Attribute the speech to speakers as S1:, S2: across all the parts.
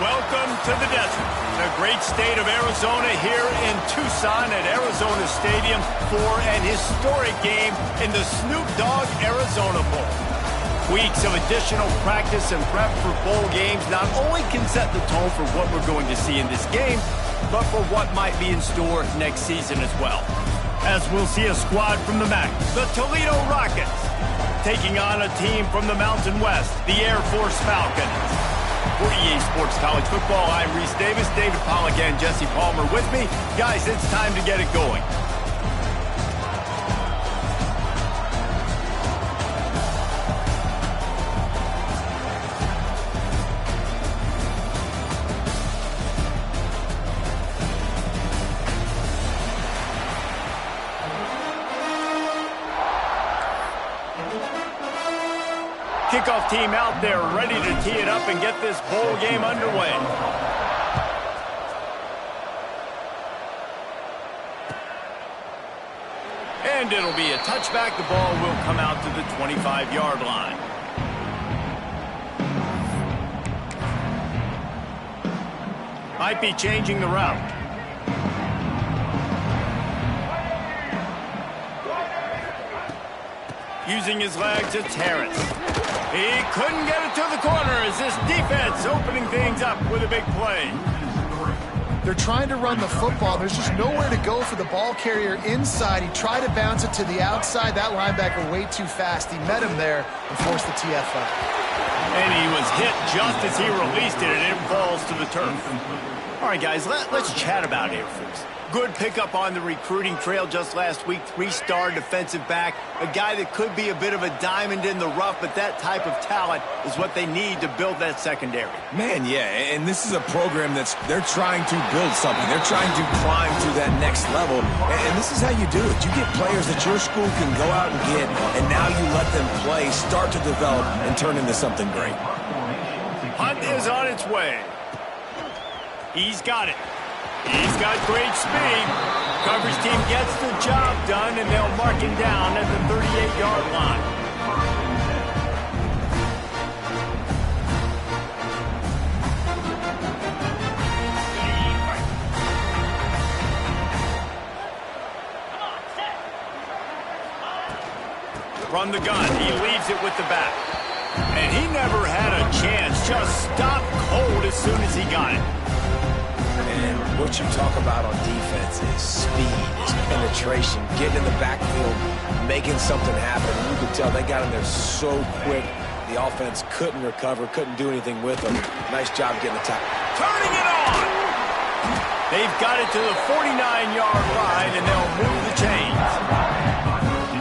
S1: Welcome to the desert, the great state of Arizona, here in Tucson at Arizona Stadium for an historic game in the Snoop Dogg Arizona Bowl. Weeks of additional practice and prep for bowl games not only can set the tone for what we're going to see in this game, but for what might be in store next season as well. As we'll see a squad from the MAC, the Toledo Rockets, taking on a team from the Mountain West, the Air Force Falcons. For EA Sports College Football, I'm Reese Davis, David Pollack, and Jesse Palmer with me. Guys, it's time to get it going. Kickoff team out there ready to tee it up and get this bowl game underway. And it'll be a touchback. The ball will come out to the 25-yard line. Might be changing the route. Using his legs, it's Harris. He couldn't get it to the corner as this defense opening things up with a big play.
S2: They're trying to run the football. There's just nowhere to go for the ball carrier inside. He tried to bounce it to the outside. That linebacker way too fast. He met him there and forced the TFL.
S1: And he was hit just as he released it, and it falls to the turf. All right, guys, let's chat about Air Force. Good pickup on the recruiting trail just last week. 3-star defensive back, a guy that could be a bit of a diamond in the rough, but that type of talent is what they need to build that secondary.
S3: Man, yeah, and this is a program they're trying to build something. They're trying to climb to that next level, and this is how you do it. You get players that your school can go out and get, and now you let them play, start to develop, and turn into something great.
S1: Hunt is on its way. He's got it. He's got great speed. Coverage team gets the job done, and they'll mark him down at the 38-yard line. From the gun, he leaves it with the back. And he never had a chance. Just stopped cold as soon as he got it.
S3: And what you talk about on defense is speed, is penetration, getting in the backfield, making something happen. You could tell they got in there so quick. The offense couldn't recover, couldn't do anything with them. Nice job getting the tackle.
S1: Turning it on! They've got it to the 49-yard line, and they'll move the chains.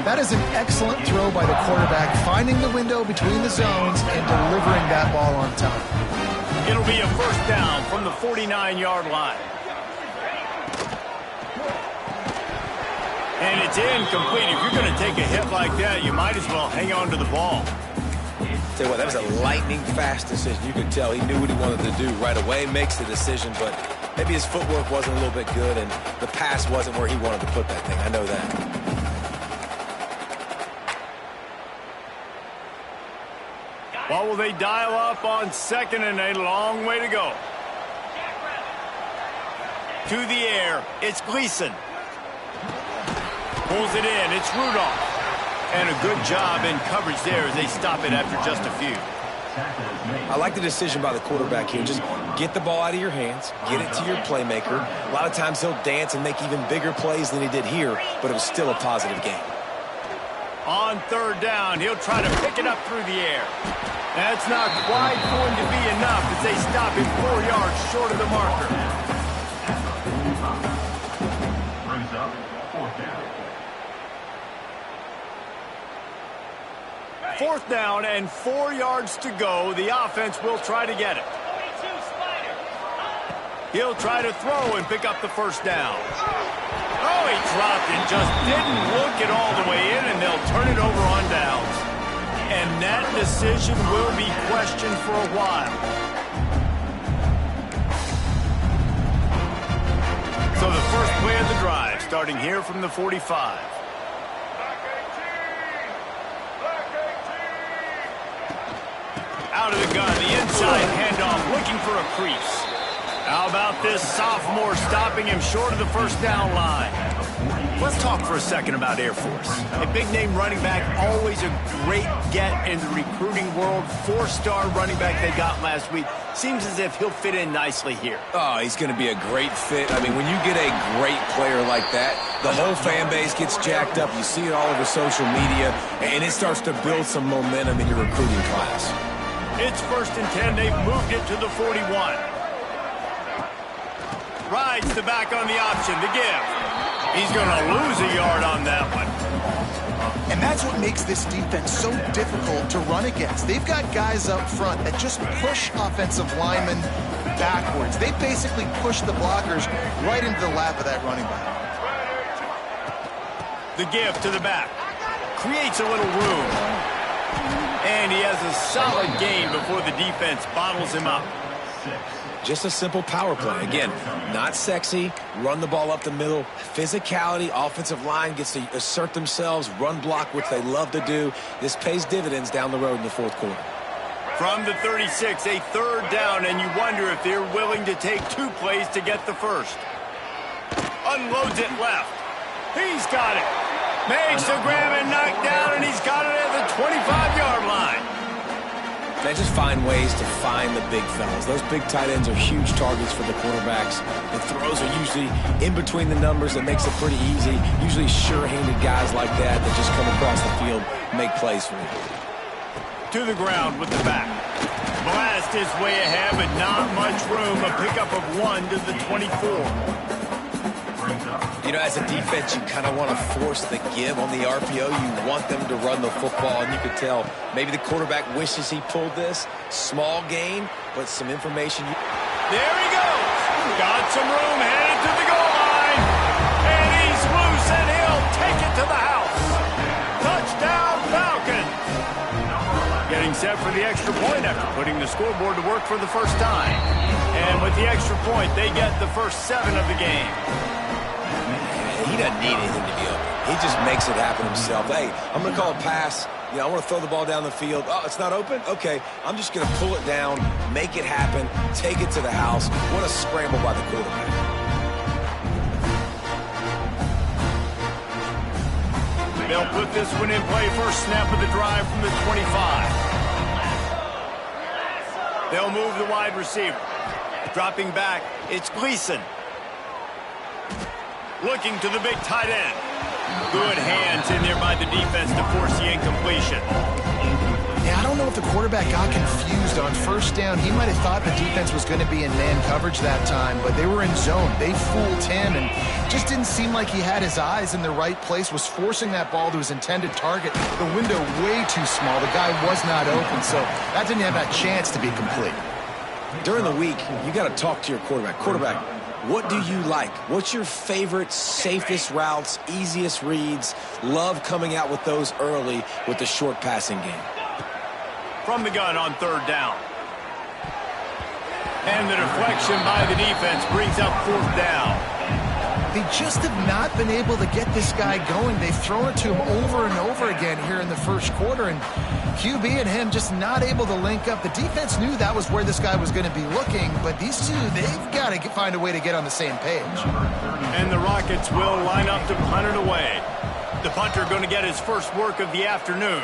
S2: That is an excellent throw by the quarterback, finding the window between the zones and delivering that ball on time.
S1: It'll be a first down from the 49-yard line. And it's incomplete. If you're going to take a hit like that, you might as well hang on to the ball.
S3: Tell you what, that was a lightning-fast decision. You could tell he knew what he wanted to do right away, makes the decision, but maybe his footwork wasn't a little bit good, and the pass wasn't where he wanted to put that thing. I know that.
S1: What will they dial up on second and a long way to go? To the air, it's Gleason. Pulls it in, it's Rudolph. And a good job in coverage there as they stop it after just a few.
S3: I like the decision by the quarterback here. Just get the ball out of your hands, get it to your playmaker. A lot of times he'll dance and make even bigger plays than he did here, but it was still a positive game.
S1: On third down, he'll try to pick it up through the air. That's not quite going to be enough as they stop him 4 yards short of the marker.
S4: Brings up fourth down.
S1: Fourth down and 4 yards to go. The offense will try to get it. He'll try to throw and pick up the first down. Oh, he dropped it. Just didn't look it all the way in, and they'll turn it over on downs. And that decision will be questioned for a while. So the first play of the drive, starting here from the 45. Out out of the gun. The inside handoff, looking for a crease. How about this sophomore stopping him short of the first down line? Let's talk for a second about Air Force. A big-name running back, always a great get in the recruiting world. 4-star running back they got last week. Seems as if he'll fit in nicely here.
S3: Oh, he's going to be a great fit. I mean, when you get a great player like that, the whole fan base gets jacked up. You see it all over social media, and it starts to build some momentum in your recruiting class.
S1: It's 1st and 10. They've moved it to the 41. Rides the back on the option. The give. He's going to lose a yard on that one.
S2: And that's what makes this defense so difficult to run against. They've got guys up front that just push offensive linemen backwards. They basically push the blockers right into the lap of that running back.
S1: The give to the back. Creates a little room. And he has a solid gain before the defense bottles him up.
S3: Just a simple power play. Again, not sexy, run the ball up the middle, physicality, offensive line gets to assert themselves, run block, which they love to do. This pays dividends down the road in the 4th quarter.
S1: From the 36, a 3rd down, and you wonder if they're willing to take 2 plays to get the first. Unloads it left. He's got it. Makes the grab and knock down, and he's got it at the 25-yard line.
S3: They just find ways to find the big fellas. Those big tight ends are huge targets for the quarterbacks. The throws are usually in between the numbers. That makes it pretty easy. Usually sure-handed guys like that just come across the field, make plays for you.
S1: To the ground with the back. Blast his way ahead, but not much room. A pickup of 1 to the 24.
S3: You know, as a defense, you kind of want to force the give on the RPO. You want them to run the football, and you could tell maybe the quarterback wishes he pulled this. Small gain, but some information.
S1: There he goes. Got some room, headed to the goal line. And he's loose, and he'll take it to the house. Touchdown, Falcons. Getting set for the extra point after putting the scoreboard to work for the first time. And with the extra point, they get the first 7 of the game.
S3: He doesn't need anything to be open. He just makes it happen himself. Hey, I'm going to call a pass. You know, I want to throw the ball down the field. Oh, it's not open? Okay, I'm just going to pull it down, make it happen, take it to the house. What a scramble by the quarterback.
S1: They'll put this one in play. First snap of the drive from the 25. They'll move the wide receiver. Dropping back, it's Gleason. Looking to the big tight end. Good hands in there by the defense to force the incompletion.
S2: Yeah, I don't know if the quarterback got confused on first down. He might have thought the defense was going to be in man coverage that time, but they were in zone. They fooled him, and just didn't seem like he had his eyes in the right place, was forcing that ball to his intended target. The window way too small. The guy was not open, so that didn't have a chance to be complete.
S3: During the week, you got to talk to your quarterback. Quarterback, what do you like? What's your favorite, safest routes, easiest reads? Love coming out with those early with the short passing game.
S1: From the gun on 3rd down. And the deflection by the defense brings up 4th down.
S2: They just have not been able to get this guy going. They've thrown it to him over and over again here in the first quarter, and QB and him just not able to link up. The defense knew that was where this guy was going to be looking, but these two, they've got to find a way to get on the same page.
S1: And the Rockets will line up to punt it away. The punter going to get his first work of the afternoon.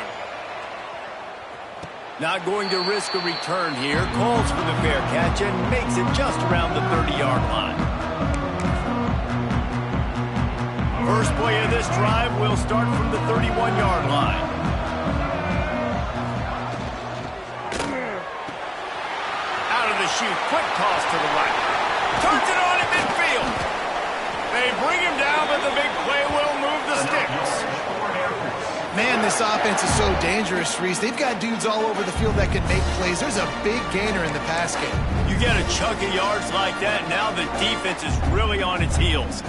S1: Not going to risk a return here. Calls for the fair catch and makes it just around the 30-yard line. First play of this drive will start from the 31-yard line. Out of the chute, quick toss to the right. Turns it on at midfield. They bring him down, but the big play will move the sticks.
S2: Man, this offense is so dangerous, Reese. They've got dudes all over the field that can make plays. There's a big gainer in the pass game.
S1: You get a chunk of yards like that, now the defense is really on its heels.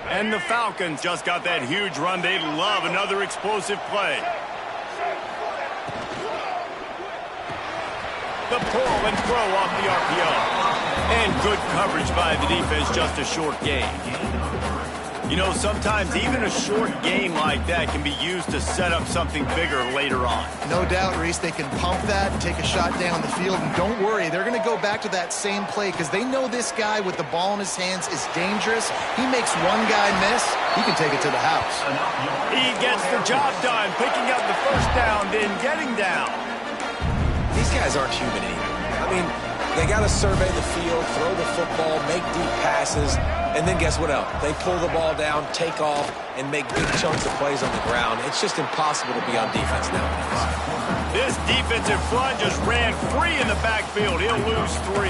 S1: And the Falcons just got that huge run. They love another explosive play. The pull and throw off the RPO. And good coverage by the defense, just a short gain. You know, sometimes even a short game like that can be used to set up something bigger later on.
S2: No doubt, Reese, they can pump that and take a shot down the field. And don't worry, they're going to go back to that same play because they know this guy with the ball in his hands is dangerous. He makes one guy miss, he can take it to the house.
S1: He gets the job done, picking up the first down, then getting down.
S3: These guys aren't human either. I mean, they got to survey the field, throw the football, make deep passes, and then guess what else? They pull the ball down, take off, and make big chunks of plays on the ground. It's just impossible to be on defense nowadays.
S1: This defensive front just ran free in the backfield. He'll lose 3.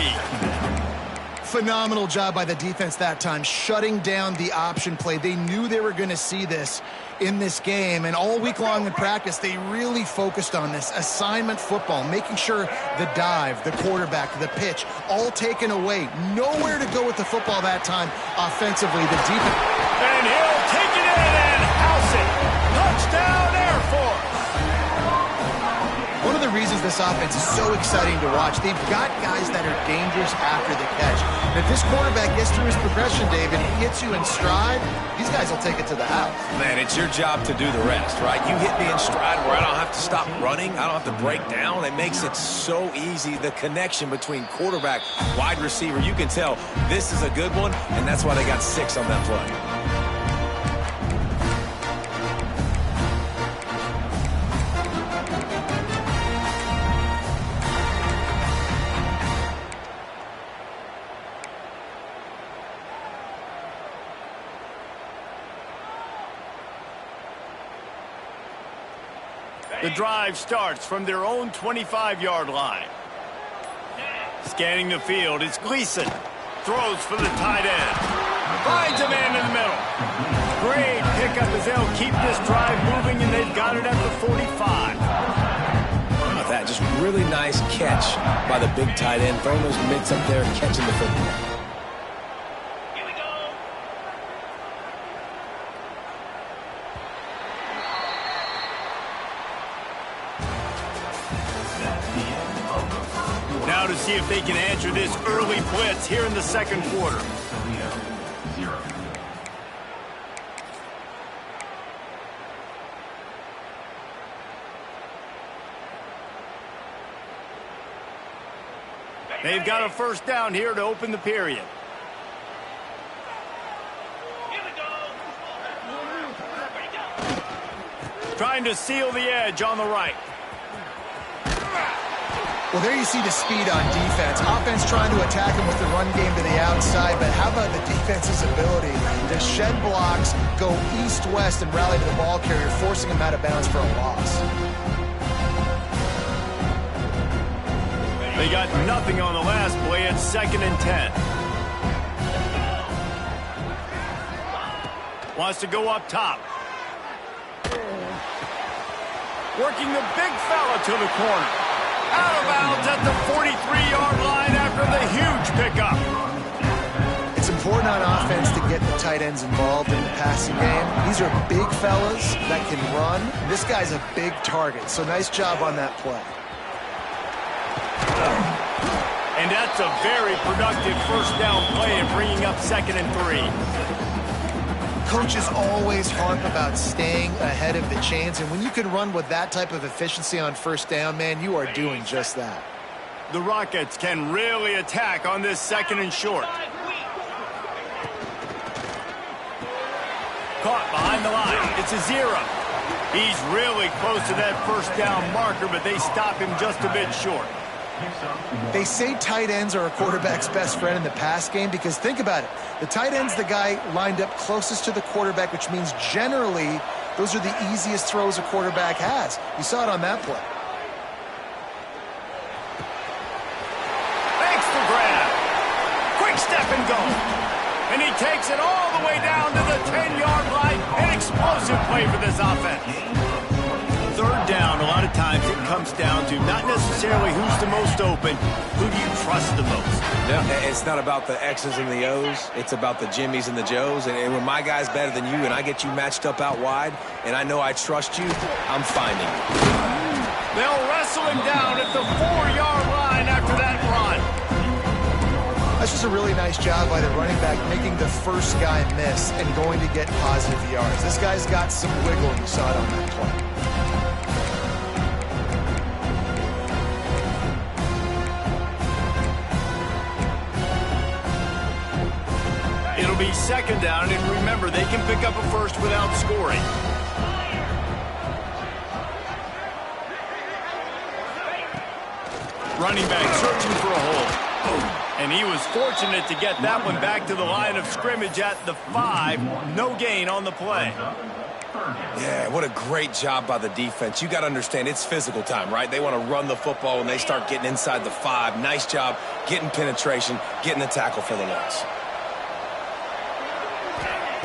S2: Phenomenal job by the defense that time, shutting down the option play. They knew they were going to see this in this game, and all week long in practice, they really focused on this assignment football, making sure the dive, the quarterback, the pitch, all taken away. Nowhere to go with the football that time offensively. The defense.
S1: And he'll take it in and house it. Touchdown, Air Force.
S2: One of the reasons this offense is so exciting to watch, they've got guys that are dangerous after the catch. And if this quarterback gets through his progression, David, and hits you in stride, these guys will take it to the house.
S3: Man, it's your job to do the rest, right? You hit me in stride where I don't have to stop running. I don't have to break down. It makes it so easy. The connection between quarterback, wide receiver, you can tell this is a good one, and that's why they got 6 on that play.
S1: The drive starts from their own 25-yard line. Scanning the field, it's Gleason. Throws for the tight end. Finds a man in the middle. Great pickup as they'll keep this drive moving, and they've got it at the 45.
S3: How about that? Just really nice catch by the big tight end, throwing those mitts up there and catching the football.
S1: Now to see if they can answer this early blitz here in the second quarter. They've got a first down here to open the period. Trying to seal the edge on the right.
S2: Well, there you see the speed on defense. Offense trying to attack him with the run game to the outside, but how about the defense's ability to shed blocks, go east-west, and rally to the ball carrier, forcing him out of bounds for a loss.
S1: They got nothing on the last play. It's 2nd and 10. Wants to go up top. Working the big fella to the corner. Out of bounds at the 43-yard line after the huge pickup.
S2: It's important on offense to get the tight ends involved in the passing game. These are big fellas that can run. This guy's a big target, so nice job on that play.
S1: And that's a very productive first down play and bringing up 2nd and 3.
S2: Coaches always harp about staying ahead of the chains, and when you can run with that type of efficiency on first down, man, you are doing just that.
S1: The Rockets can really attack on this 2nd and short. Caught behind the line. It's a 0. He's really close to that first down marker, but they stop him just a bit short.
S2: They say tight ends are a quarterback's best friend in the pass game because think about it. The tight end's the guy lined up closest to the quarterback, which means generally those are the easiest throws a quarterback has. You saw it on that play.
S1: Thanks for grab. Quick step and go. And he takes it all the way down to the 10-yard line. An explosive play for this offense. Third down, a lot of times it comes down to not necessarily who's the most open, who do you trust the most?
S3: Yeah, it's not about the X's and the O's. It's about the Jimmies and the Joes. And when my guy's better than you and I get you matched up out wide and I know I trust you, I'm finding you.
S1: They'll wrestle him down at the 4-yard line after that run.
S2: That's just a really nice job by the running back, making the first guy miss and going to get positive yards. This guy's got some wiggle. You saw it on that play.
S1: It'll be second down, and remember, they can pick up a first without scoring. Running back searching for a hole. And he was fortunate to get that one back to the line of scrimmage at the 5. No gain on the play.
S3: Yeah, what a great job by the defense. You got to understand, it's physical time, right? They want to run the football when they start getting inside the 5. Nice job getting penetration, getting the tackle for the loss.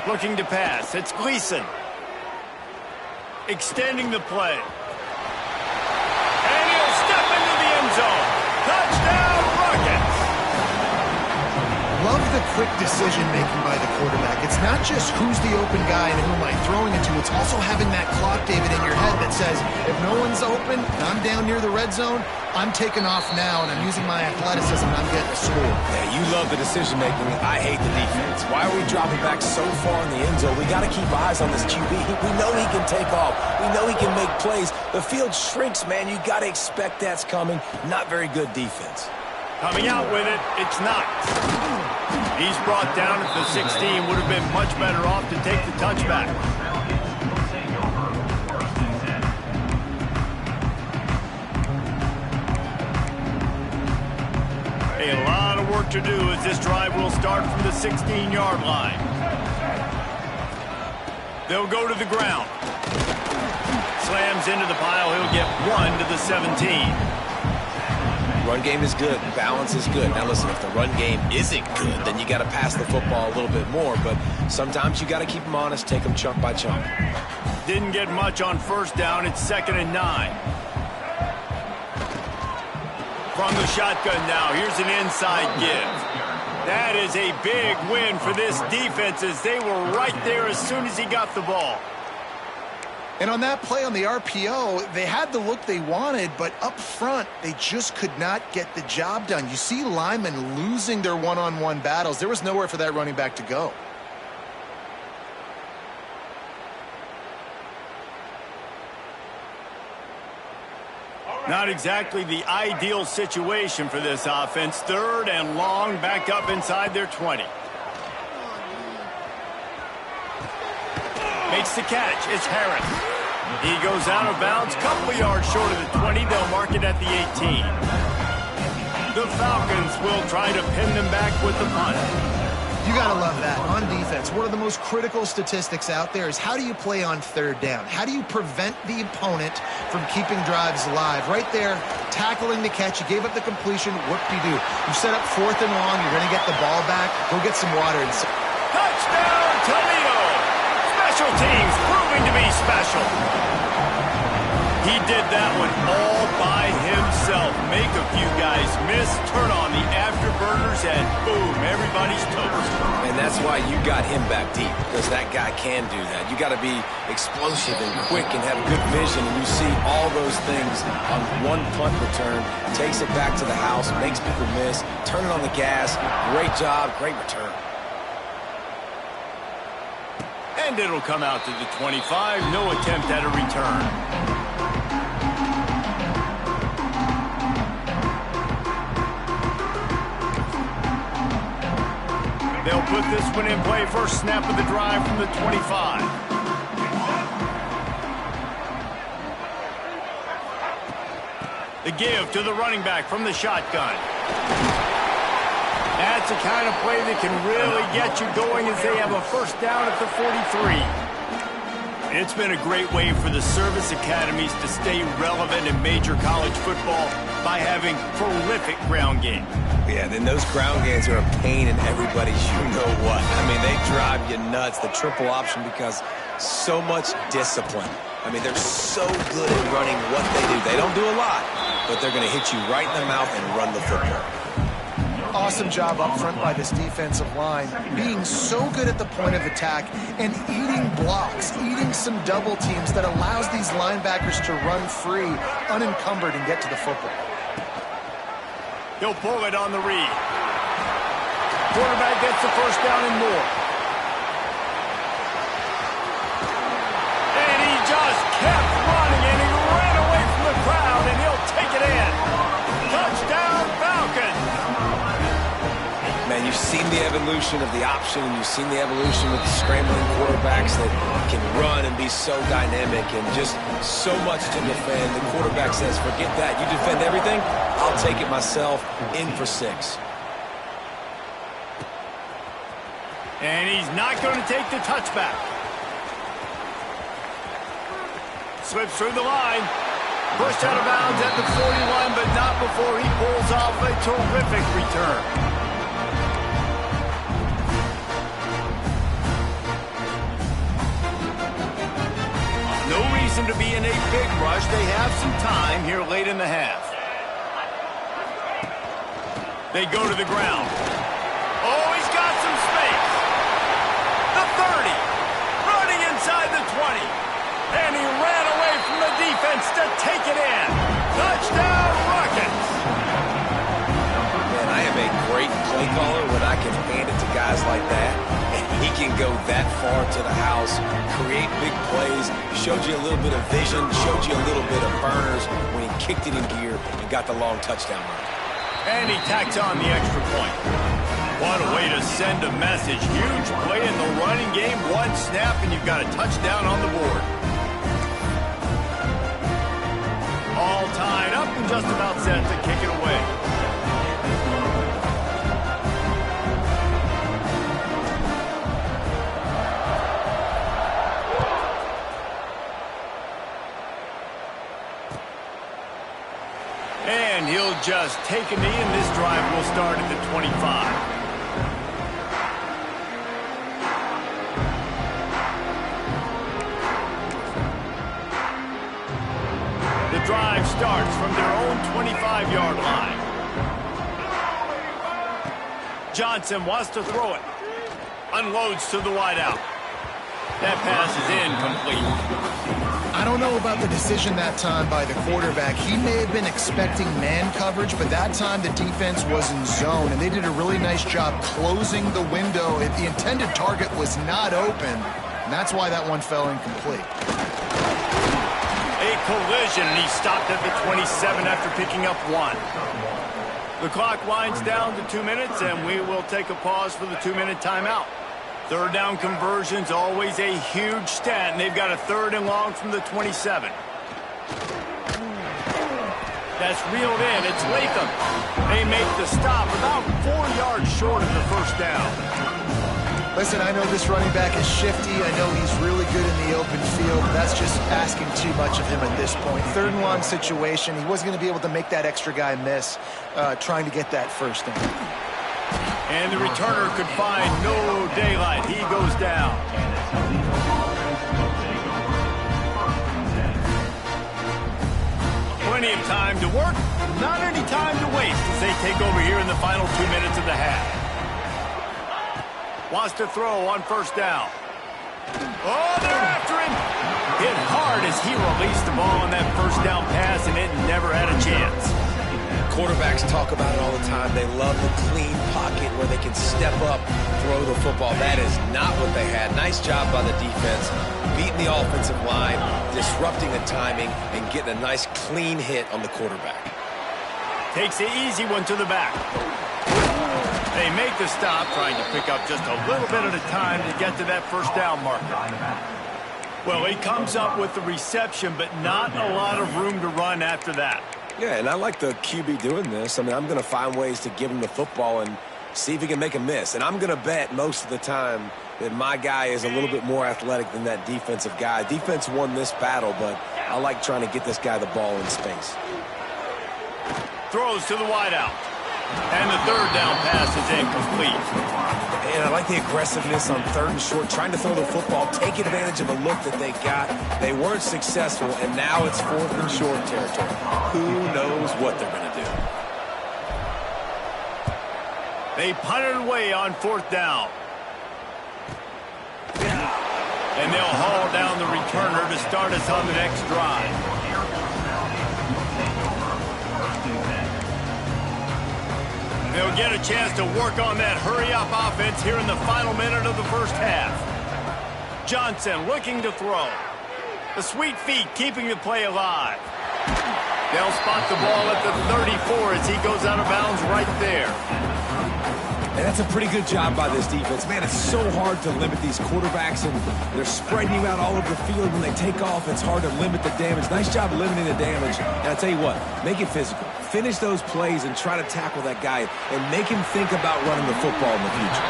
S1: Looking to pass. It's Gleason. Extending the play. And he'll step into the end zone. Touchdown, Rockets!
S2: Love the quick decision-making by the quarterback. It's not just who's the open guy and who am I throwing it to. It's also having that clock, David, in your head that says, if no one's open and I'm down near the red zone, I'm taking off now, and I'm using my athleticism, and I'm getting a score.
S3: Yeah, you love the decision-making. I hate the defense. Why are we dropping back so far in the end zone? We got to keep eyes on this QB. We know he can take off. We know he can make plays. The field shrinks, man. You got to expect that's coming. Not very good defense.
S1: Coming out with it, it's not. He's brought down at the 16. Would have been much better off to take the touchback. A lot of work to do as this drive will start from the 16-yard line. They'll go to the ground. Slams into the pile. He'll get 1 to the 17.
S3: Run game is good. Balance is good. Now listen, if the run game isn't good, then you got to pass the football a little bit more. But sometimes you got to keep them honest, take them chunk by chunk.
S1: Didn't get much on first down. It's 2nd and 9. From the shotgun now, here's an inside give. That is a big win for this defense as they were right there as soon as he got the ball.
S2: And on that play on the RPO, they had the look they wanted, but up front, they just could not get the job done. You see linemen losing their one-on-one battles. There was nowhere for that running back to go.
S1: Not exactly the ideal situation for this offense. 3rd and long, back up inside their 20. Makes the catch. It's Harris. He goes out of bounds, couple of yards short of the 20. They'll mark it at the 18. The Falcons will try to pin them back with the punt.
S2: You got to love that. On defense, one of the most critical statistics out there is how do you play on 3rd down? How do you prevent the opponent from keeping drives alive? Right there, tackling the catch. You gave up the completion. Whoop-de-doo. You set up 4th and long. You're going to get the ball back. Go get some water.
S1: Touchdown, Toledo! Special teams proving to be special. He did that one all by himself. Make a few guys miss, turn on the afterburners, and boom, everybody's toast.
S3: And that's why you got him back deep, because that guy can do that. You got to be explosive and quick and have good vision, and you see all those things on one punt return. Takes it back to the house, makes people miss, turn it on the gas. Great job, great return.
S1: And it'll come out to the 25. No attempt at a return. They'll put this one in play. First snap of the drive from the 25. The give to the running back from the shotgun. That's the kind of play that can really get you going as they have a first down at the 43. It's been a great way for the service academies to stay relevant in major college football by having prolific ground game.
S3: Yeah, then those ground games are a pain in everybody's you-know-what. I mean, they drive you nuts, the triple option, because so much discipline. I mean, they're so good at running what they do. They don't do a lot, but they're going to hit you right in the mouth and run the football.
S2: Awesome job up front by this defensive line, being so good at the point of attack and eating blocks, eating some double teams that allows these linebackers to run free, unencumbered, and get to the football.
S1: He'll pull it on the read. quarterback gets the first down and more. And he just kept running, and he ran away from the crowd, and he'll take it in. Touchdown, Falcons!
S3: Man, you've seen the evolution of the option, and you've seen the evolution with the scrambling quarterbacks that can run and be so dynamic and just so much to defend. The quarterback says, forget that. You defend everything, I'll take it myself. In for 6.
S1: And he's not going to take the touchback. Slips through the line. Pushed out of bounds at the 40 line, but not before he pulls off a terrific return. No reason to be in a big rush. They have some time here late in the half. They go to the ground. Oh, he's got some space. The 30. Running inside the 20. And he ran away from the defense to take it in. Touchdown, Rockets.
S3: Man, I am a great play caller when I can hand it to guys like that. And he can go that far to the house, create big plays, showed you a little bit of vision, showed you a little bit of burners when he kicked it in gear and got the long touchdown run.
S1: And he tacks on the extra point. What a way to send a message. Huge play in the running game. One snap, and you've got a touchdown on the board. All tied up and just about set to kick it away. And he'll just take a knee, and this drive will start at the 25. The drive starts from their own 25-yard line. Johnson wants to throw it. Unloads to the wideout. That pass is incomplete.
S2: I don't know about the decision that time by the quarterback. He may have been expecting man coverage, but that time the defense was in zone, and they did a really nice job closing the window. The intended target was not open, and that's why that one fell incomplete.
S1: A collision, and he stopped at the 27 after picking up 1. The clock winds down to 2 minutes, and we will take a pause for the 2-minute timeout. Third down conversion's always a huge stat, and they've got a 3rd and long from the 27. That's reeled in. It's Latham. They make the stop about 4 yards short of the first down.
S2: Listen, I know this running back is shifty. I know he's really good in the open field. That's just asking too much of him at this point. 3rd and long situation. He wasn't going to be able to make that extra guy miss trying to get that first down.
S1: And the returner could find no daylight. He goes down. Plenty of time to work, not any time to waste as they take over here in the final 2 minutes of the half. Wants to throw on first down. Oh, they're after him. Hit hard as he released the ball on that first down pass, and it never had a chance.
S3: Quarterbacks talk about it all the time. They love the clean pocket where they can step up, throw the football. That is not what they had. Nice job by the defense, beating the offensive line, disrupting the timing, and getting a nice clean hit on the quarterback.
S1: Takes the easy one to the back. They make the stop, trying to pick up just a little bit at a time to get to that first down marker. Well, he comes up with the reception, but not a lot of room to run after that.
S3: Yeah, and I like the QB doing this. I mean, I'm going to find ways to give him the football and see if he can make a miss. And I'm going to bet most of the time that my guy is a little bit more athletic than that defensive guy. Defense won this battle, but I like trying to get this guy the ball in space.
S1: Throws to the wideout. And the 3rd down pass is incomplete.
S3: And I like the aggressiveness on 3rd and short, trying to throw the football, take advantage of a look that they got. They weren't successful, and now it's 4th and short territory. Who knows what they're going to do?
S1: They punt it away on 4th down. And they'll haul down the returner to start us on the next drive. They'll get a chance to work on that hurry-up offense here in the final minute of the first half. Johnson looking to throw. The sweet feet keeping the play alive. They'll spot the ball at the 34 as he goes out of bounds right there.
S3: And that's a pretty good job by this defense. Man, it's so hard to limit these quarterbacks, and they're spreading you out all over the field. When they take off, it's hard to limit the damage. Nice job limiting the damage. And I tell you what, make it physical. Finish those plays and try to tackle that guy and make him think about running the football in the future.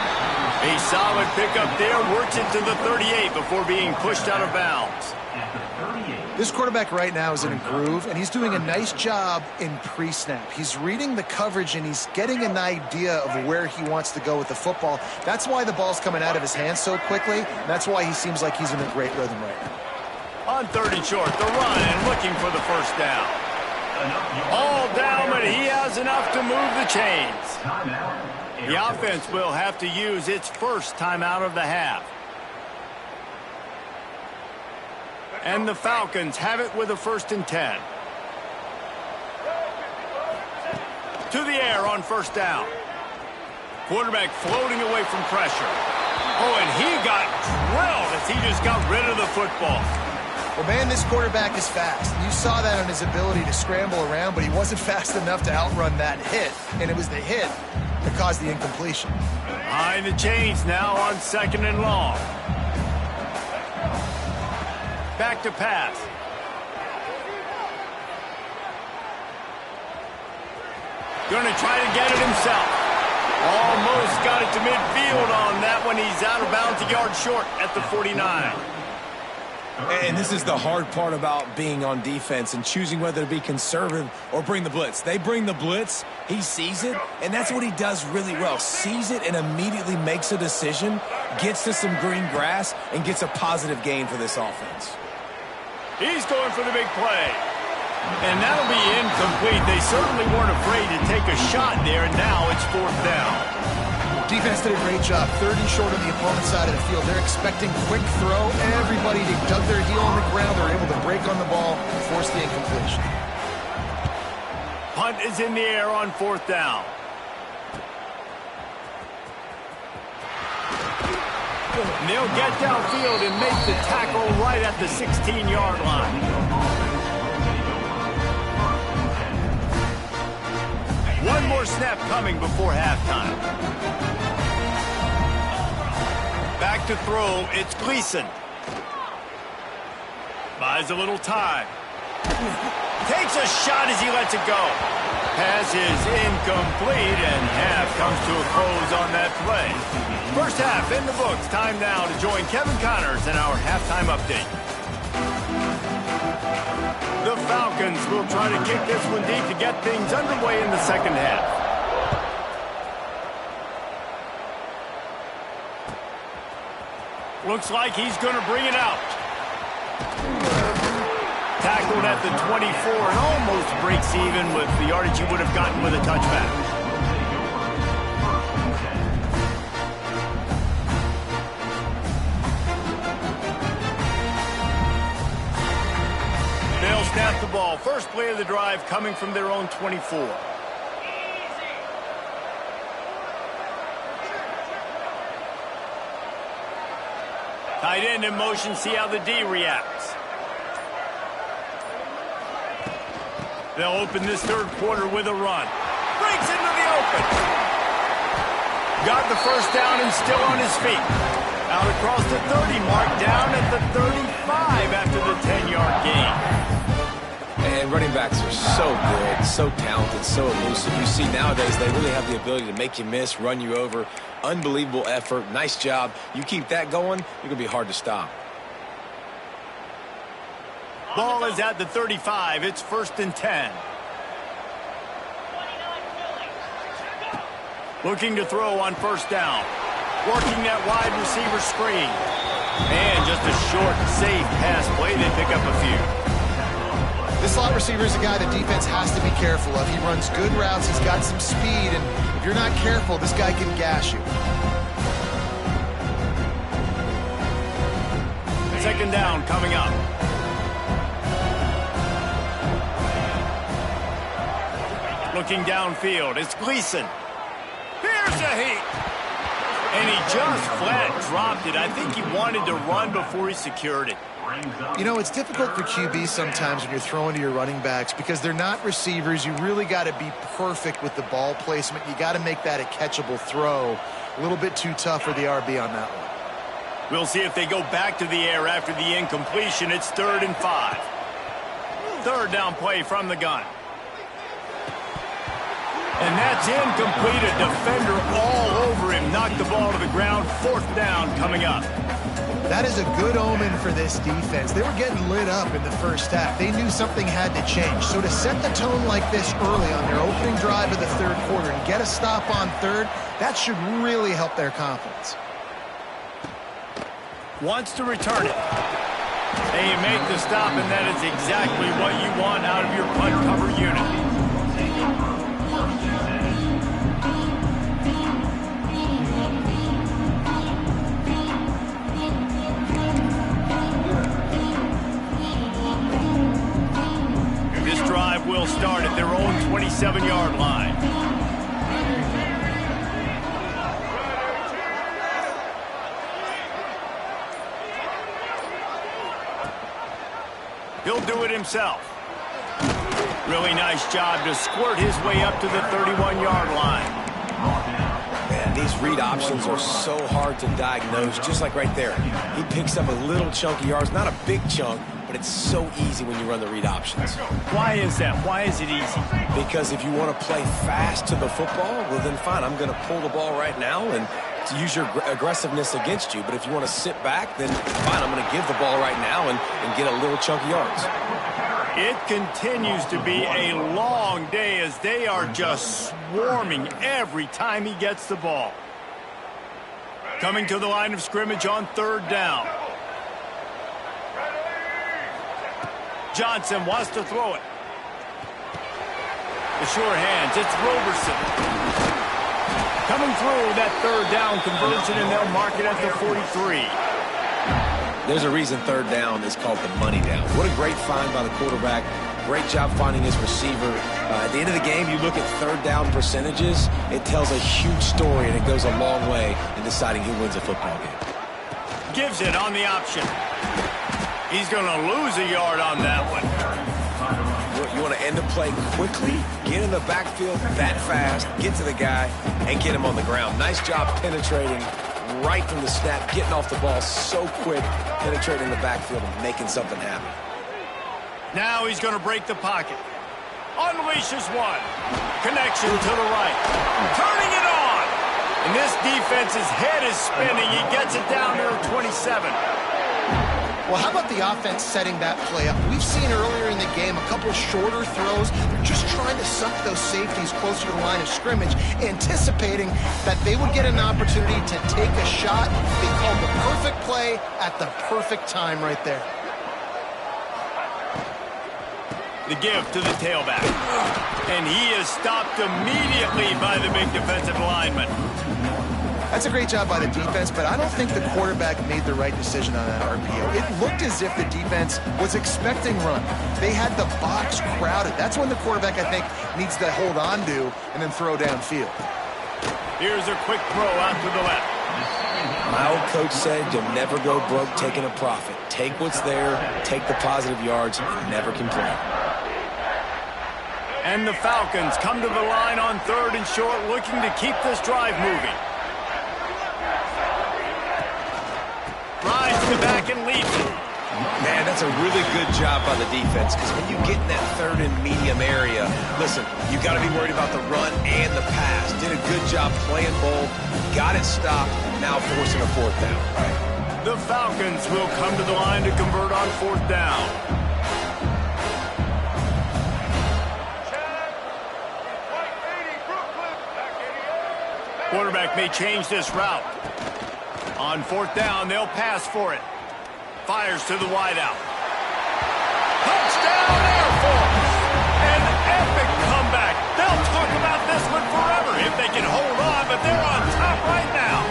S1: A solid pickup there, works it to the 38 before being pushed out of bounds.
S2: This quarterback right now is in a groove, and he's doing a nice job in pre-snap. He's reading the coverage, and he's getting an idea of where he wants to go with the football. That's why the ball's coming out of his hands so quickly, and that's why he seems like he's in a great rhythm right now.
S1: On 3rd and short, the run and looking for the first down. All down, but he has enough to move the chains. The offense will have to use its first timeout of the half. And the Falcons have it with a 1st and 10. To the air on 1st down. Quarterback floating away from pressure. Oh, and he got drilled as he just got rid of the football.
S2: Well, man, this quarterback is fast. You saw that on his ability to scramble around, but he wasn't fast enough to outrun that hit, and it was the hit that caused the incompletion.
S1: Behind the chains now on 2nd and long. Back to pass. Going to try to get it himself. Almost got it to midfield on that one. He's out of bounds a yard short at the 49.
S3: And this is the hard part about being on defense and choosing whether to be conservative or bring the blitz. They bring the blitz, he sees it, and that's what he does really well. Sees it and immediately makes a decision, gets to some green grass, and gets a positive gain for this offense.
S1: He's going for the big play. And that'll be incomplete. They certainly weren't afraid to take a shot there, and now it's 4th down.
S2: Defense did a great job. 3rd and short on the opponent's side of the field. They're expecting quick throw. Everybody dug their heel on the ground. They're able to break on the ball and force the incompletion.
S1: Punt is in the air on 4th down. And they'll get downfield and make the tackle right at the 16-yard line. One more snap coming before halftime. Back to throw, it's Gleason. Buys a little time. Takes a shot as he lets it go. Pass is incomplete, and half comes to a close on that play. First half in the books. Time now to join Kevin Connors in our halftime update. The Falcons will try to kick this one deep to get things underway in the second half. Looks like he's going to bring it out. Tackled at the 24 and almost breaks even with the yardage he would have gotten with a touchback. They'll snap the ball. First play of the drive coming from their own 24. Tight end in motion, see how the D reacts. They'll open this 3rd quarter with a run. Breaks into the open. Got the first down and still on his feet. Out across the 30 mark, down at the 35 after the 10-yard gain.
S3: And running backs are so good, so talented, so elusive. You see nowadays they really have the ability to make you miss, run you over. Unbelievable effort. Nice job. You keep that going, you're going to be hard to stop.
S1: Ball is at the 35. It's 1st and 10. Looking to throw on 1st down. Working that wide receiver screen. And just a short, safe pass play. They pick up a few.
S2: This slot receiver is a guy the defense has to be careful of. He runs good routes. He's got some speed. And if you're not careful, this guy can gash you.
S1: 2nd down coming up. Looking downfield, it's Gleason. And he just flat dropped it. I think he wanted to run before he secured it.
S2: You know, it's difficult for QB sometimes when you're throwing to your running backs because they're not receivers. You really got to be perfect with the ball placement. You got to make that a catchable throw. A little bit too tough for the RB on that one.
S1: We'll see if they go back to the air after the incompletion. It's 3rd and 5. Third down play from the gun. And that's incomplete. A defender all over him. Knocked the ball to the ground. 4th down coming up.
S2: That is a good omen for this defense. They were getting lit up in the first half. They knew something had to change. So to set the tone like this early on their opening drive of the 3rd quarter and get a stop on 3rd, that should really help their confidence.
S1: Wants to return it. They make the stop, and that is exactly what you want out of your punt cover unit. Will start at their own 27-yard line. He'll do it himself. Really nice job to squirt his way up to the 31-yard line.
S3: Man, these read options are so hard to diagnose, just like right there. He picks up a little chunk of yards, not a big chunk, but it's so easy when you run the read options.
S1: Why is that? Why is it easy?
S3: Because if you want to play fast to the football, well then fine, I'm going to pull the ball right now and to use your aggressiveness against you. But if you want to sit back, then fine, I'm going to give the ball right now and get a little chunk of yards.
S1: It continues to be a long day as they are just swarming every time he gets the ball. Coming to the line of scrimmage on 3rd down. Johnson wants to throw it. The sure hands, it's Roberson. Coming through that 3rd down conversion, and they'll mark it at the 43.
S3: There's a reason 3rd down is called the money down. What a great find by the quarterback. Great job finding his receiver. At the end of the game, you look at 3rd down percentages. It tells a huge story, and it goes a long way in deciding who wins a football game.
S1: Gives it on the option. He's going to lose a yard on that one.
S3: You want to end the play quickly, get in the backfield that fast, get to the guy, and get him on the ground. Nice job penetrating right from the snap, getting off the ball so quick, penetrating the backfield and making something happen.
S1: Now he's going to break the pocket. Unleashes one. Connection to the right. Turning it on. And this defense's head is spinning. He gets it down to the 27.
S2: Well, how about the offense setting that play up? We've seen earlier in the game a couple shorter throws. They're just trying to suck those safeties closer to the line of scrimmage, anticipating that they would get an opportunity to take a shot. They called the perfect play at the perfect time right there.
S1: The give to the tailback. And he is stopped immediately by the big defensive lineman.
S2: That's a great job by the defense, but I don't think the quarterback made the right decision on that RPO. It looked as if the defense was expecting run. They had the box crowded. That's when the quarterback, I think, needs to hold on to and then throw downfield.
S1: Here's a quick throw out to the left.
S3: My old coach said you'll never go broke taking a profit. Take what's there, take the positive yards, and never complain.
S1: And the Falcons come to the line on 3rd and short, looking to keep this drive moving. Rides to back and leads it.
S3: Man, that's a really good job by the defense, because when you get in that 3rd and medium area, listen, you got to be worried about the run and the pass. Did a good job playing both, got it stopped, now forcing a 4th down.
S1: The Falcons will come to the line to convert on 4th down. Quarterback may change this route. On 4th down, they'll pass for it. Fires to the wideout. Touchdown, Air Force! An epic comeback. They'll talk about this one forever if they can hold on, but they're on top right now.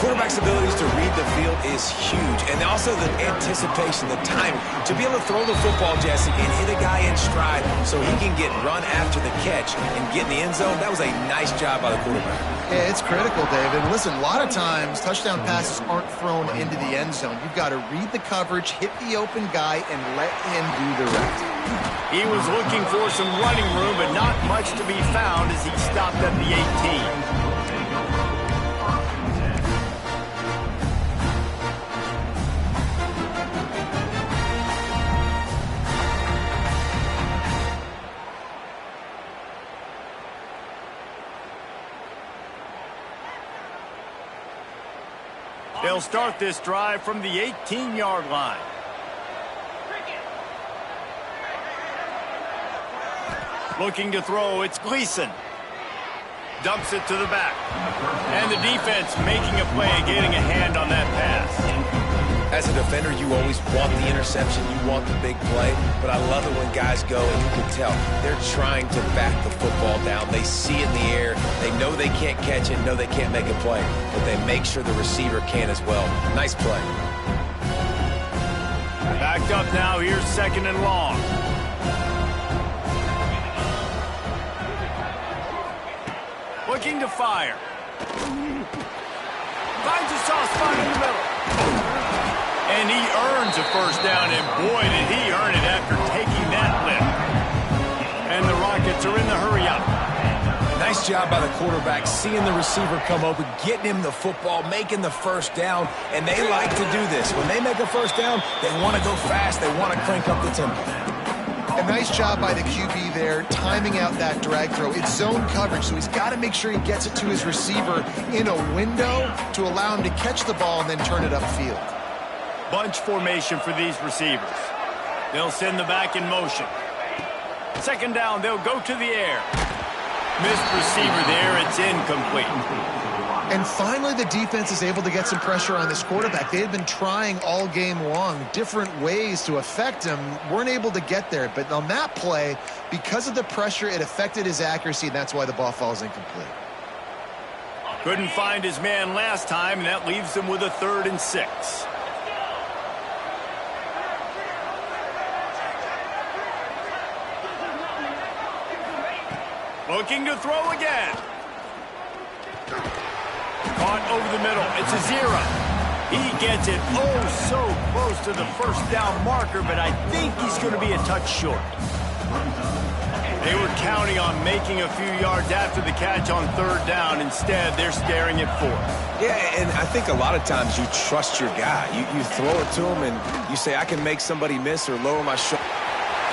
S3: Quarterback's abilities to read the field is huge, and also the anticipation, the timing. To be able to throw the football, Jesse, and hit a guy in stride so he can get run after the catch and get in the end zone, that was a nice job by the quarterback.
S2: Yeah, it's critical, David. Listen, a lot of times touchdown passes aren't thrown into the end zone. You've got to read the coverage, hit the open guy, and let him do the rest.
S1: He was looking for some running room, but not much to be found as he stopped at the 18. They'll start this drive from the 18-yard line. Looking to throw, it's Gleason. Dumps it to the back. And the defense making a play, getting a hand on that pass.
S3: As a defender, you always want the interception, you want the big play, but I love it when guys go, and you can tell, they're trying to back the football down. They see it in the air, they know they can't catch it, know they can't make a play, but they make sure the receiver can as well. Nice play.
S1: Backed up now, here's 2nd and long. Looking to fire. Finds a soft spot in the middle. And he earns a first down, and boy, did he earn it after taking that lift. And the Rockets are in the hurry-up.
S3: Nice job by the quarterback, seeing the receiver come open, getting him the football, making the first down, and they like to do this. When they make a first down, they want to go fast, they want to crank up the tempo.
S2: A nice job by the QB there, timing out that drag throw. It's zone coverage, so he's got to make sure he gets it to his receiver in a window to allow him to catch the ball and then turn it upfield.
S1: Bunch formation for these receivers. They'll send the back in motion. 2nd down, they'll go to the air. Missed receiver there, it's incomplete.
S2: And finally, the defense is able to get some pressure on this quarterback. They had been trying all game long different ways to affect him, weren't able to get there. But on that play, because of the pressure, it affected his accuracy, and that's why the ball falls incomplete.
S1: Couldn't find his man last time, and that leaves him with a 3rd and 6. Looking to throw again. Caught over the middle. It's a 0. He gets it so close to the first down marker, but I think he's going to be a touch short. They were counting on making a few yards after the catch on 3rd down. Instead, they're staring at 4th.
S3: Yeah, and I think a lot of times you trust your guy. You throw it to him, and you say, I can make somebody miss or lower my shoulder.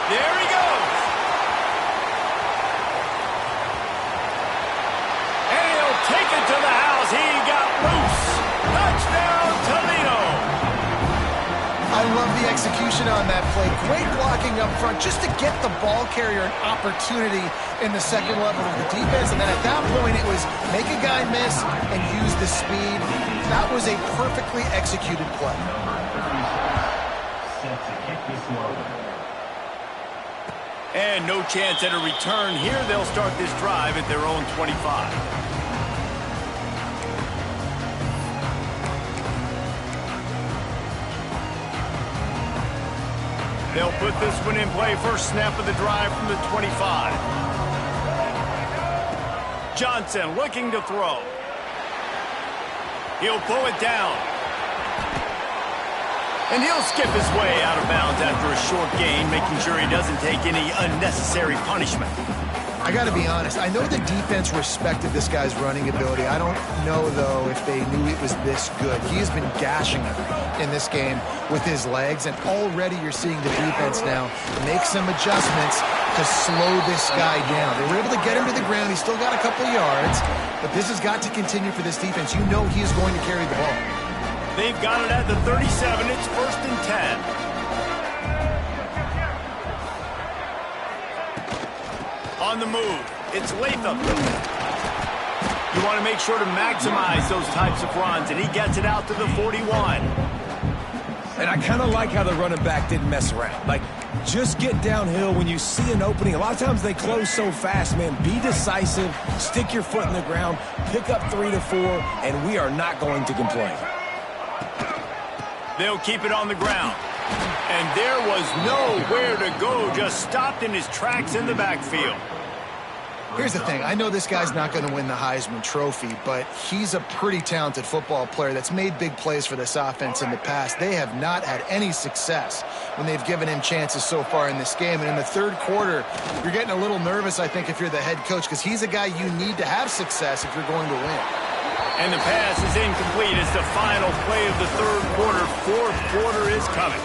S1: There he goes. Take it to the house. He got loose. Touchdown, Toledo.
S2: I love the execution on that play. Great blocking up front just to get the ball carrier an opportunity in the 2nd level of the defense. And then at that point, it was make a guy miss and use the speed. That was a perfectly executed play.
S1: And no chance at a return here. They'll start this drive at their own 25. They'll put this one in play. First snap of the drive from the 25. Johnson looking to throw. He'll pull it down. And he'll skip his way out of bounds after a short gain, making sure he doesn't take any unnecessary punishment.
S2: I got to be honest. I know the defense respected this guy's running ability. I don't know, though, if they knew it was this good. He has been gashing it in this game with his legs, and already you're seeing the defense now make some adjustments to slow this guy down. They were able to get him to the ground. He's still got a couple of yards, but this has got to continue for this defense. You know he is going to carry the ball.
S1: They've got it at the 37. It's 1st and 10. On the move, it's Latham. You want to make sure to maximize those types of runs, and he gets it out to the 41.
S3: And I kind of like how the running back didn't mess around. Like, just get downhill when you see an opening. A lot of times they close so fast, man. Be decisive, stick your foot in the ground, pick up 3 to 4, and we are not going to complain.
S1: They'll keep it on the ground. And there was nowhere to go, just stopped in his tracks in the backfield.
S2: Here's the thing. I know this guy's not going to win the Heisman Trophy, but he's a pretty talented football player that's made big plays for this offense in the past. They have not had any success when they've given him chances so far in this game. And in the third quarter, you're getting a little nervous, I think, if you're the head coach, because he's a guy you need to have success if you're going to win.
S1: And the pass is incomplete. It's the final play of the third quarter. Fourth quarter is coming.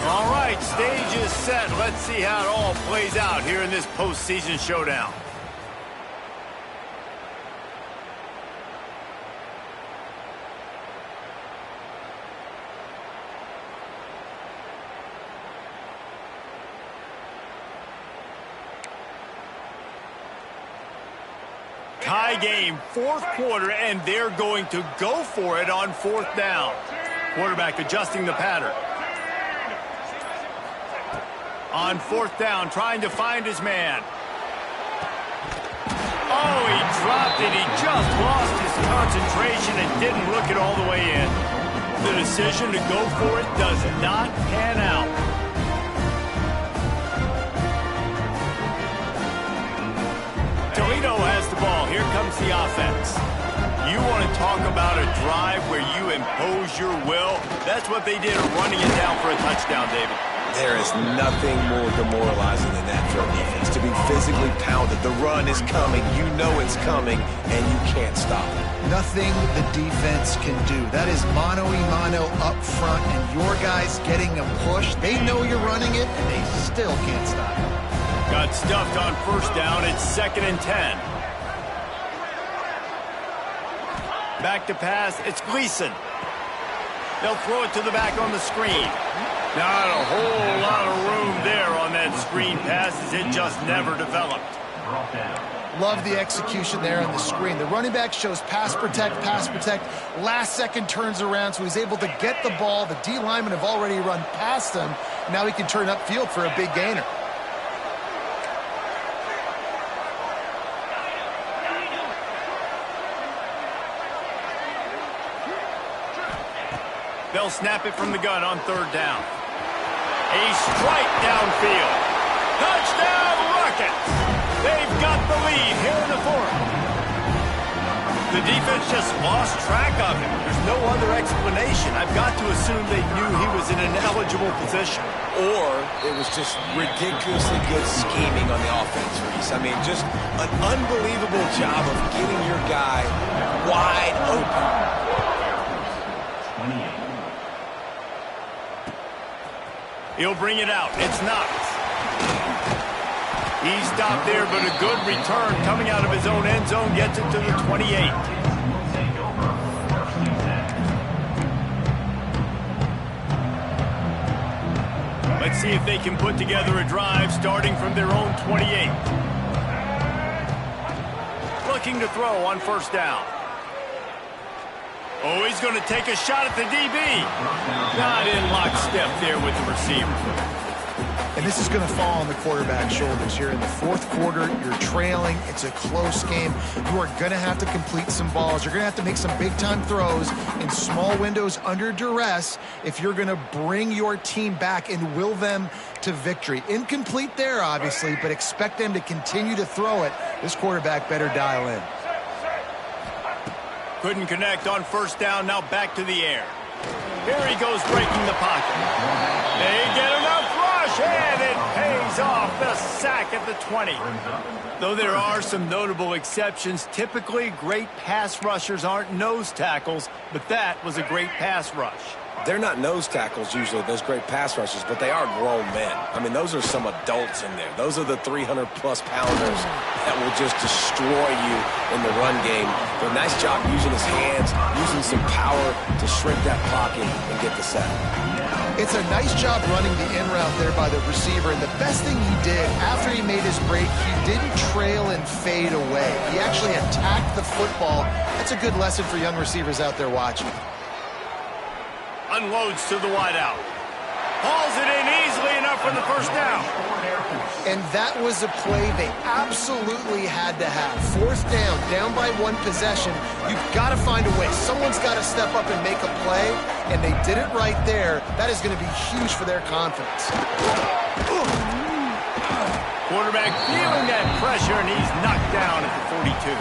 S1: All right, stage is set. Let's see how it all plays out here in this postseason showdown. Tie game, fourth quarter, and they're going to go for it on fourth down. Quarterback adjusting the pattern. On fourth down, trying to find his man. Oh, he dropped it. He just lost his concentration and didn't look it all the way in. The decision to go for it does not pan out. Toledo has the ball. Here comes the offense. You want to talk about a drive where you impose your will? That's what they did, running it down for a touchdown, David.
S3: There is nothing more demoralizing than that for a defense, to be physically pounded. The run is coming, you know it's coming, and you can't stop it.
S2: Nothing the defense can do. That is mano-a-mano up front, and your guys getting a push. They know you're running it, and they still can't stop it.
S1: Got stuffed on first down. It's 2nd and 10. Back to pass. It's Gleason. They'll throw it to the back on the screen. Not a whole lot of room there on that screen pass, as it just never developed.
S2: Love the execution there on the screen. The running back shows pass protect, last second turns around, so he's able to get the ball. The D linemen have already run past him. Now he can turn upfield for a big gainer.
S1: They'll snap it from the gun on third down. A strike downfield. Touchdown Rockets! They've got the lead here in the fourth. The defense just lost track of him. There's no other explanation. I've got to assume they knew he was in an eligible position.
S3: Or it was just ridiculously good scheming on the offense, Reese. I mean, just an unbelievable job of getting your guy wide open.
S1: He'll bring it out. It's Knox. He stopped there, but a good return coming out of his own end zone gets it to the 28. Let's see if they can put together a drive starting from their own 28. Looking to throw on first down. Oh, he's going to take a shot at the DB. Not in lockstep there with the receiver.
S2: And this is going to fall on the quarterback's shoulders here in the fourth quarter. You're trailing. It's a close game. You are going to have to complete some balls. You're going to have to make some big-time throws in small windows under duress if you're going to bring your team back and will them to victory. Incomplete there, obviously, but expect them to continue to throw it. This quarterback better dial in.
S1: Couldn't connect on first down, now back to the air. Here he goes breaking the pocket. They get enough rush, and it pays off. The sack at the 20. Though there are some notable exceptions, typically great pass rushers aren't nose tackles, but that was a great pass rush.
S3: They're not nose tackles usually, those great pass rushers, but they are grown men. I mean, those are some adults in there. Those are the 300-plus pounders that will just destroy you in the run game. But a nice job using his hands, using some power to shrink that pocket and get the sack.
S2: It's a nice job running the in route there by the receiver, and the best thing he did after he made his break, he didn't trail and fade away. He actually attacked the football. That's a good lesson for young receivers out there watching.
S1: Unloads to the wideout. Hauls it in easily enough for the first down.
S2: And that was a play they absolutely had to have. Fourth down by one possession. You've got to find a way. Someone's got to step up and make a play, and they did it right there. That is going to be huge for their confidence.
S1: Quarterback feeling that pressure, and he's knocked down at the 42.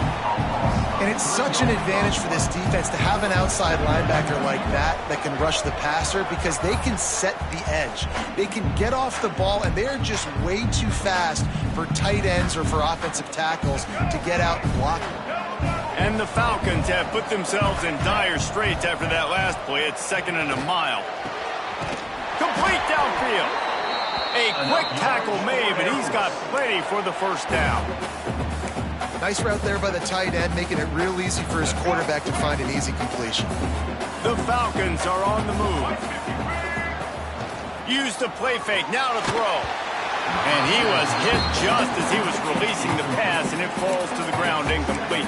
S2: And it's such an advantage for this defense to have an outside linebacker like that can rush the passer, because they can set the edge. They can get off the ball, and they're just way too fast for tight ends or for offensive tackles to get out and block them.
S1: And the Falcons have put themselves in dire straits after that last play. It's 2nd and a mile. Complete downfield. A quick tackle made, but he's got plenty for the first down.
S2: Nice route there by the tight end, making it real easy for his quarterback to find an easy completion.
S1: The Falcons are on the move. Use the play fake, now to throw. And he was hit just as he was releasing the pass, and it falls to the ground incomplete.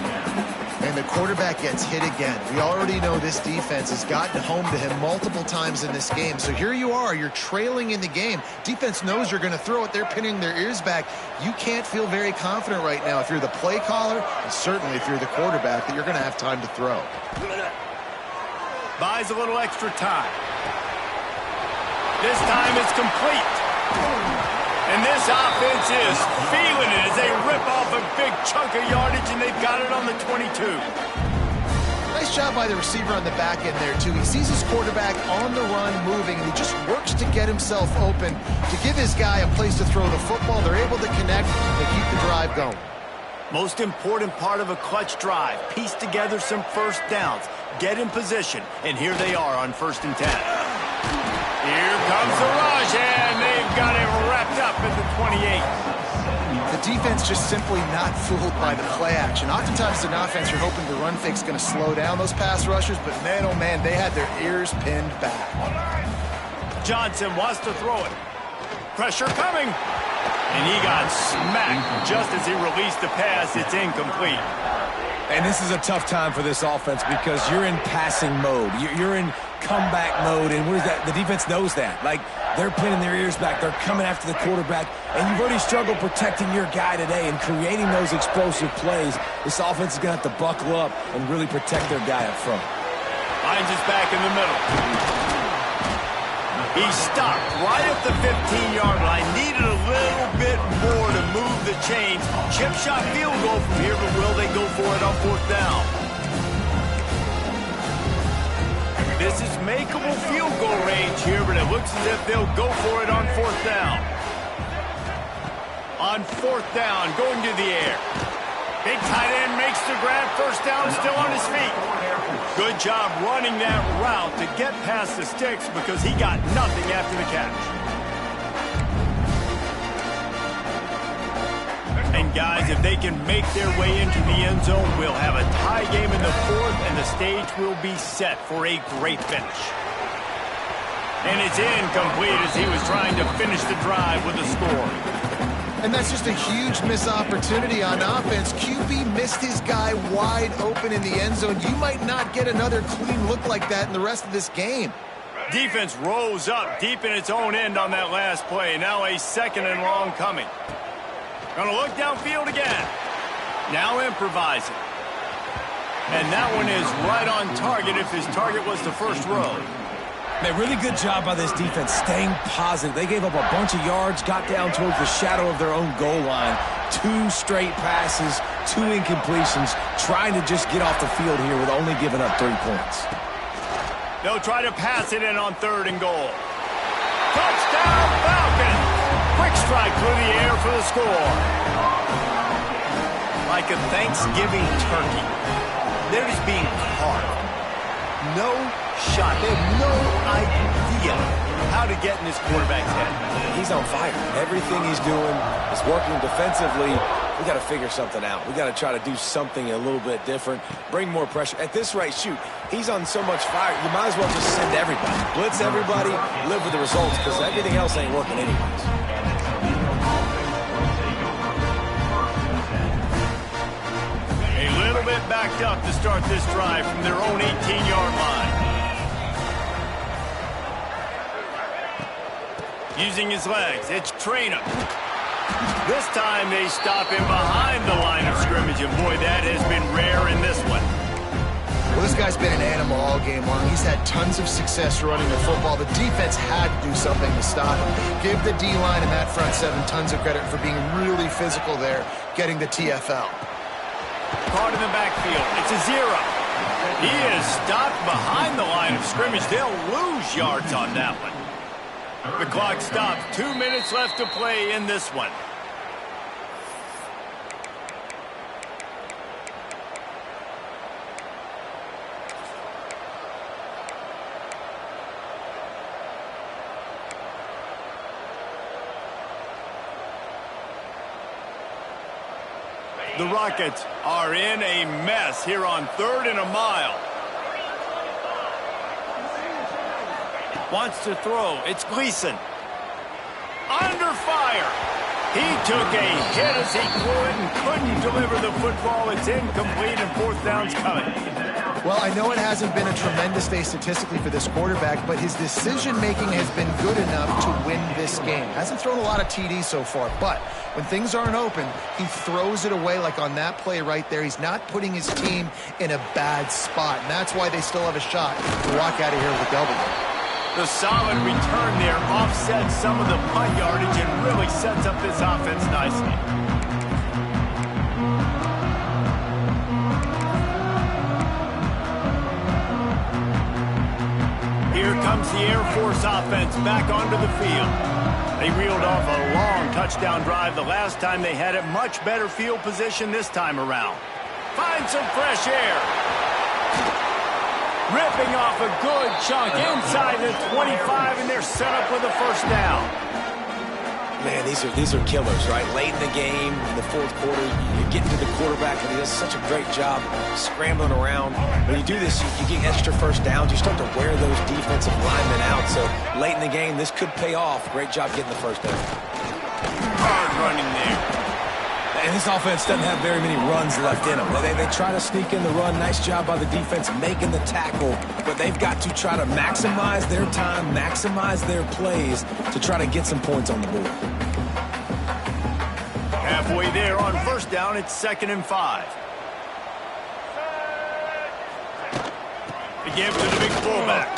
S2: And the quarterback gets hit again. We already know this defense has gotten home to him multiple times in this game. So here you are, you're trailing in the game. Defense knows you're going to throw it. They're pinning their ears back. You can't feel very confident right now if you're the play caller, and certainly if you're the quarterback, that you're going to have time to throw.
S1: Buys a little extra time. This time it's complete. And this offense is feeling it as they rip off a big chunk of yardage, and they've got it on the 22.
S2: Nice job by the receiver on the back end there, too. He sees his quarterback on the run moving, and he just works to get himself open to give his guy a place to throw the football. They're able to connect and keep the drive going.
S1: Most important part of a clutch drive, piece together some first downs, get in position, and here they are on 1st and 10. Here comes the rush, and they've got it wrapped up at the 28.
S2: The defense just simply not fooled by the play action. Oftentimes, an offense, you're hoping the run fake's going to slow down those pass rushers, but man, oh man, they had their ears pinned back.
S1: Johnson wants to throw it. Pressure coming. And he got smacked just as he released the pass. It's incomplete.
S3: And this is a tough time for this offense because you're in passing mode. You're in comeback mode, and what is that? The defense knows that. Like, they're pinning their ears back. They're coming after the quarterback, and you've already struggled protecting your guy today and creating those explosive plays. This offense is going to have to buckle up and really protect their guy up front.
S1: Finds his back in the middle. He stopped right at the 15-yard line. Needed a little bit more to move the chains. Chip shot field goal from here, but will they go for it on 4th down? This is makeable field goal range here, but it looks as if they'll go for it on 4th down. On 4th down, going to the air. Big tight end makes the grab. First down, still on his feet. Good job running that route to get past the sticks because he got nothing after the catch. And guys, if they can make their way into the end zone, we'll have a tie game in the 4th, and the stage will be set for a great finish. And it's incomplete as he was trying to finish the drive with a score.
S2: And that's just a huge missed opportunity on offense. QB missed his guy wide open in the end zone. You might not get another clean look like that in the rest of this game.
S1: Defense rose up deep in its own end on that last play. Now a 2nd and long coming. Gonna look downfield again. Now improvising. And that one is right on target if his target was the first row.
S3: Man, really good job by this defense staying positive. They gave up a bunch of yards, got down towards the shadow of their own goal line. 2 straight passes, 2 incompletions, trying to just get off the field here with only giving up 3 points.
S1: They'll try to pass it in on 3rd and goal. Touchdown, Falcons! Quick strike through the air for the score. Like a Thanksgiving turkey, they're just being carved. No shot. They have no idea how to get in this quarterback's head.
S3: He's on fire. Everything he's doing is working defensively. We got to figure something out. We got to try to do something a little bit different, bring more pressure. At this rate, shoot, he's on so much fire, you might as well just send everybody. Blitz everybody, live with the results, because everything else ain't working anyways.
S1: A little bit backed up to start this drive from their own 18-yard line. Using his legs, it's Traynor. This time they stop him behind the line of scrimmage, and boy, that has been rare in this one.
S2: Well, this guy's been an animal all game long. He's had tons of success running the football. The defense had to do something to stop him. Give the D-line and that front seven tons of credit for being really physical there, getting the TFL.
S1: Caught in the backfield. It's a 0. He is stopped behind the line of scrimmage. They'll lose yards on that one. The clock stops. 2 minutes left to play in this one. The Rockets are in a mess here on 3rd and a mile. Wants to throw. It's Gleason. Under fire. He took a hit as he threw it and couldn't deliver the football. It's incomplete and 4th down's coming.
S2: Well, I know it hasn't been a tremendous day statistically for this quarterback, but his decision-making has been good enough to win this game. Hasn't thrown a lot of TDs so far, but when things aren't open, he throws it away like on that play right there. He's not putting his team in a bad spot, and that's why they still have a shot to walk out of here with a W.
S1: The solid return there offsets some of the punt yardage and really sets up this offense nicely. Here comes the Air Force offense back onto the field. They reeled off a long touchdown drive the last time they had it. Much better field position this time around. Find some fresh air. Ripping off a good chunk inside the 25, and they're set up with a 1st down.
S3: Man, these are killers, right? Late in the game, in the 4th quarter, you get to the quarterback, and he does such a great job scrambling around. When you do this, you get extra 1st downs. You start to wear those defensive linemen out. So late in the game, this could pay off. Great job getting the 1st down.
S1: Hard running there.
S3: And this offense doesn't have very many runs left in them. They try to sneak in the run. Nice job by the defense making the tackle. But they've got to try to maximize their time, maximize their plays to try to get some points on the board.
S1: Halfway there on 1st down, it's 2nd and 5. The give to the big fullback.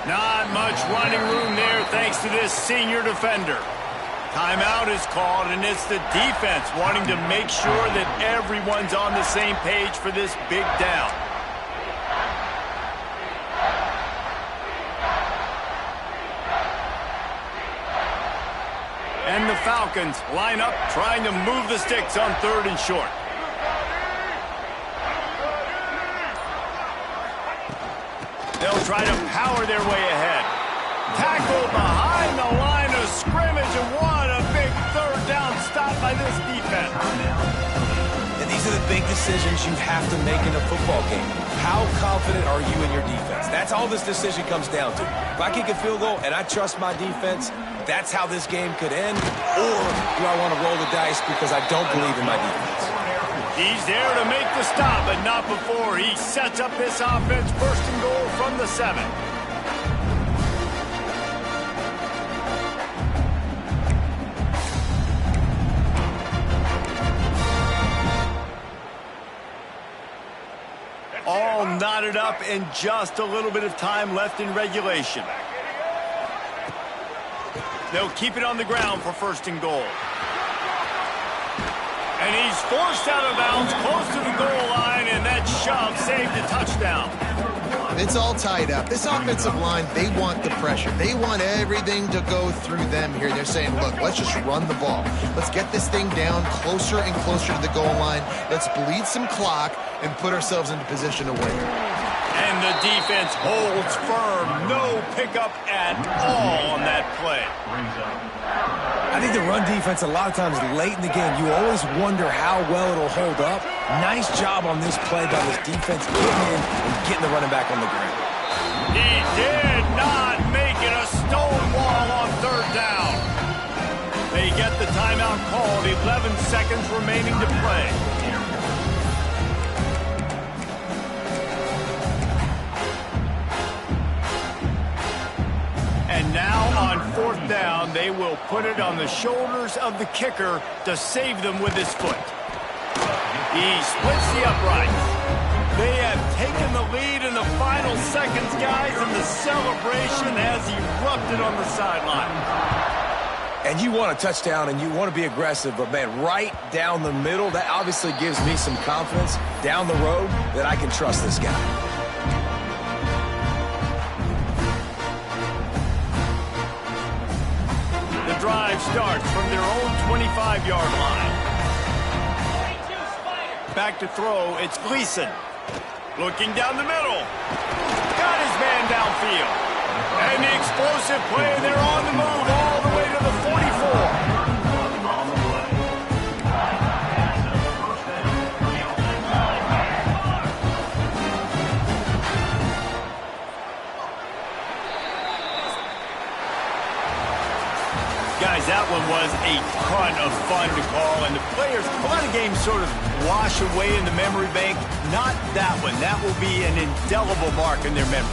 S1: Not much running room there thanks to this senior defender. Timeout is called, and it's the defense wanting to make sure that everyone's on the same page for this big down. And the Falcons line up trying to move the sticks on 3rd and short. They'll try to power their way ahead. Tackle behind the line of scrimmage, and what a big 3rd down stop by this defense.
S3: And these are the big decisions you have to make in a football game. How confident are you in your defense? That's all this decision comes down to. If I kick a field goal and I trust my defense, that's how this game could end. Or do I want to roll the dice because I don't believe in my defense?
S1: He's there to make the stop, but not before. He sets up this offense 1st and goal from the 7. All knotted up and just a little bit of time left in regulation. They'll keep it on the ground for 1st and goal. And he's forced out of bounds close to the goal line, and that shove saved a touchdown.
S2: It's all tied up. This offensive line, they want the pressure. They want everything to go through them here. They're saying, look, let's just run the ball. Let's get this thing down closer and closer to the goal line. Let's bleed some clock and put ourselves into position to win.
S1: And the defense holds firm. No pickup at all on that play.
S3: I think the run defense, a lot of times late in the game, you always wonder how well it'll hold up. Nice job on this play by this defense getting in and getting the running back on the ground.
S1: He did not make it a stonewall on 3rd down. They get the timeout called. 11 seconds remaining to play. And now on 4th down, they will put it on the shoulders of the kicker to save them with his foot. He splits the uprights. They have taken the lead seconds, guys, and the celebration has erupted on the sideline.
S3: And you want a touchdown and you want to be aggressive, but, man, right down the middle, that obviously gives me some confidence down the road that I can trust this guy.
S1: The drive starts from their own 25-yard line. Back to throw, it's Gleason. Looking down the middle. Got his man downfield. And the explosive play, they're on the move all the way to the 44. Guys, that one was a ton of fun to call, and the players, a lot of games sort of wash away in the memory bank. Not that one. That will be an indelible mark in their memory.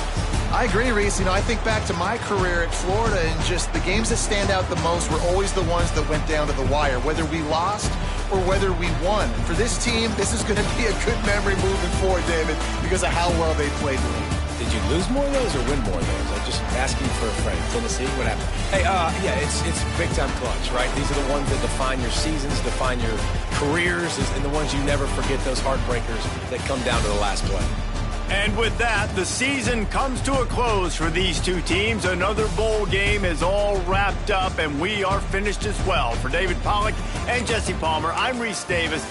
S2: I agree, Reese. You know, I think back to my career at Florida, and just the games that stand out the most were always the ones that went down to the wire, whether we lost or whether we won. For this team, this is going to be a good memory moving forward, David, because of how well they played today.
S3: Did you lose more of those or win more of those? I'm just asking for a friend. Tennessee, what happened? Hey, yeah, it's big-time clutch, right? These are the ones that define your seasons, define your careers, and the ones you never forget, those heartbreakers that come down to the last play.
S1: And with that, the season comes to a close for these two teams. Another bowl game is all wrapped up, and we are finished as well. For David Pollack and Jesse Palmer, I'm Reese Davis.